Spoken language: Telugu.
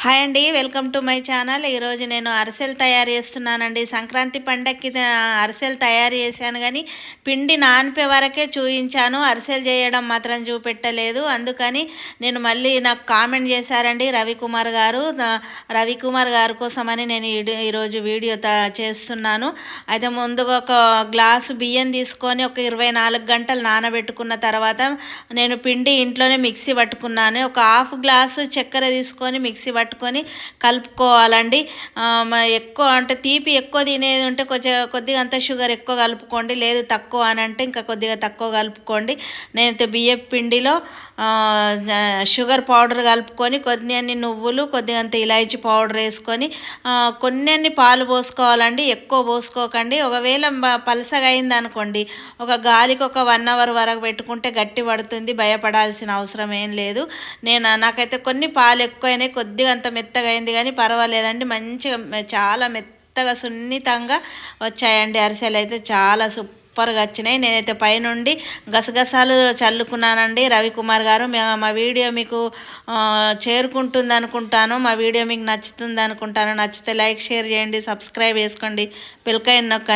హాయ్ అండి, వెల్కమ్ టు మై ఛానల్. ఈరోజు నేను అరిసెలు తయారు చేస్తున్నానండి. సంక్రాంతి పండగకి అరిసెలు తయారు చేశాను, కానీ పిండి నానిపే వరకే చూపించాను, అరిసెలు చేయడం మాత్రం చూపెట్టలేదు. అందుకని నేను మళ్ళీ నాకు కామెంట్ చేశారండి రవికుమార్ గారు. రవికుమార్ గారి కోసమని నేను ఈరోజు వీడియో చేస్తున్నాను. అయితే ముందుగా ఒక గ్లాసు బియ్యం తీసుకొని ఒక 24 గంటలు నానబెట్టుకున్న తర్వాత నేను పిండి ఇంట్లోనే మిక్సీ పట్టుకున్నాను. ఒక హాఫ్ గ్లాసు చక్కెర తీసుకొని మిక్సీ పట్టుకొని కలుపుకోవాలండి. ఎక్కువ అంటే తీపి ఎక్కువ తినేది ఉంటే కొద్దిగా అంత షుగర్ ఎక్కువ కలుపుకోండి, లేదు తక్కువ అని అంటే ఇంకా కొద్దిగా తక్కువ కలుపుకోండి. నేనైతే బియ్యం పిండిలో షుగర్ పౌడర్ కలుపుకొని కొద్దిగా నువ్వులు, కొద్దిగా అంత ఇలాచీ పౌడర్ వేసుకొని కొన్ని పాలు పోసుకోవాలండి, ఎక్కువ పోసుకోకండి. ఒకవేళ పలసగా అయింది అనుకోండి, ఒక గాలికి ఒక 1 అవర్ వరకు పెట్టుకుంటే గట్టి పడుతుంది, భయపడాల్సిన అవసరం ఏం లేదు. నాకైతే కొన్ని పాలు ఎక్కువైనాయి, కొద్దిగా అంత మెత్తగా అయింది, కానీ పర్వాలేదండి, మంచిగా చాలా మెత్తగా సున్నితంగా వచ్చాయండి అరిసెలు. అయితే చాలా సూపర్గా వచ్చినాయి. నేనైతే పైనుండి గసగసాలు చల్లుకున్నానండి. రవికుమార్ గారు, మా వీడియో మీకు చేరుకుంటుంది అనుకుంటాను, మా వీడియో మీకు నచ్చుతుంది అనుకుంటాను. నచ్చితే లైక్, షేర్ చేయండి, సబ్స్క్రైబ్ చేసుకోండి, బెల్ ఐకాన్ నొక్కండి.